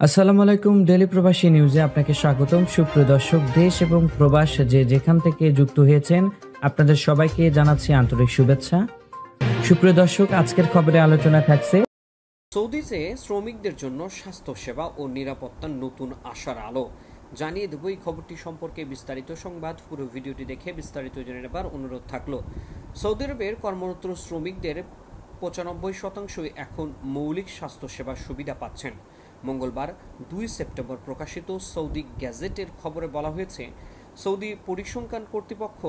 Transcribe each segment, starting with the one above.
আসসালামু আলাইকুম, ডেলি প্রবাসী নিউজে আপনাকে স্বাগতম। সুপ্রিয় দর্শক, দেশ এবং প্রবাস যে যেখান থেকে যুক্ত হয়েছেন আপনাদের সবাইকে জানাচ্ছি আন্তরিক শুভেচ্ছা। সুপ্রিয় দর্শক, আজকের খবরে আলোচনা থাকছে সৌদিতে শ্রমিকদের জন্য স্বাস্থ্যসেবা ও নিরাপত্তার নতুন আশার আলো। জানিয়ে দেব এই খবরটি সম্পর্কে বিস্তারিত সংবাদ। পুরো ভিডিওটি দেখে বিস্তারিত জেনে নেবার অনুরোধ থাকলো। সৌদি আরবের কর্মরত শ্রমিকদের 95% এখন মৌলিক স্বাস্থ্যসেবার সুবিধা পাচ্ছেন। মঙ্গলবার 2 সেপ্টেম্বর প্রকাশিত সৌদি গ্যাজেটের খবরে বলা হয়েছে, সৌদি পরিসংখ্যান কর্তৃপক্ষ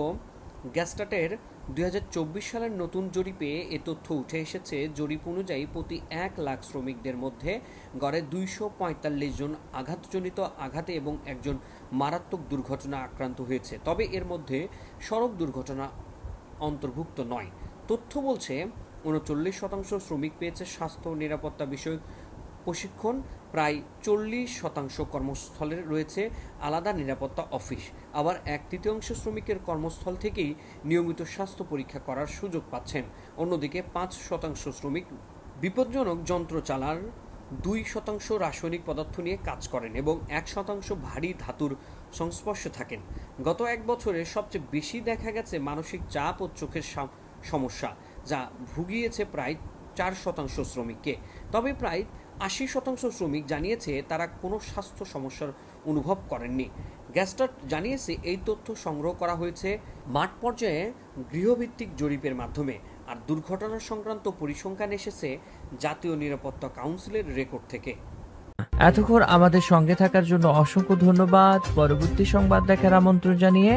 গ্যাস্টাটের 2024 সালের নতুন জরিপে এ তথ্য উঠে এসেছে। জরিপ অনুযায়ী প্রতি 1 লাখ শ্রমিকদের মধ্যে গড়ে 245 জন আঘাতজনিত আঘাতে এবং একজন মারাত্মক দুর্ঘটনা আক্রান্ত হয়েছে। তবে এর মধ্যে সড়ক দুর্ঘটনা অন্তর্ভুক্ত নয়। তথ্য বলছে 39% শ্রমিক পেয়েছে স্বাস্থ্য ও নিরাপত্তা বিষয়ক প্রশিক্ষণ। প্রায় 40% কর্মস্থলে রয়েছে আলাদা নিরাপত্তা অফিস। আবার 1/3 শ্রমিকের কর্মস্থল থেকেই নিয়মিত স্বাস্থ্য পরীক্ষা করার সুযোগ পাচ্ছেন। অন্যদিকে 5% শ্রমিক বিপজ্জনক যন্ত্র চালার, 2% রাসায়নিক পদার্থ নিয়ে কাজ করেন এবং 1% ভারী ধাতুর সংস্পর্শে থাকেন। গত 1 বছরে সবচেয়ে বেশি দেখা গেছে মানসিক চাপ ও চোখের সমস্যা, যা ভুগিয়েছে প্রায় 4% শ্রমিককে। তবে প্রায় 80% শ্রমিক জানিয়েছে তারা কোনো স্বাস্থ্য সমস্যার অনুভব করেননি। গ্যাস্টাট জানিয়েছে এই তথ্য সংগ্রহ করা হয়েছে মাঠ পর্যায়ে গৃহভিত্তিক জরিপের মাধ্যমে, আর দুর্ঘটনা সংক্রান্ত পরিসংখ্যান এসেছে জাতীয় নিরাপত্তা কাউন্সিলের রেকর্ড থেকে। এতক্ষণ আমাদের সঙ্গে থাকার জন্য অসংখ্য ধন্যবাদ। পরবর্তী সংবাদ দেখার আমন্ত্রণ জানিয়ে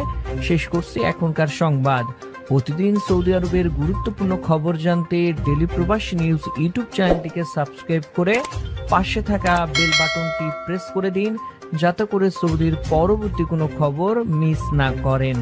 শেষ করছি এখনকার সংবাদ। প্রতিদিন সৌদি আরবের গুরুত্বপূর্ণ খবর জানতে ডেলি প্রবাসী নিউজ ইউটিউব চ্যানেলটিকে সাবস্ক্রাইব করে পাশে থাকা বেল বাটনটি প্রেস করে দিন, যাতে করে সৌদির পরবর্তী কোনো খবর মিস না করেন।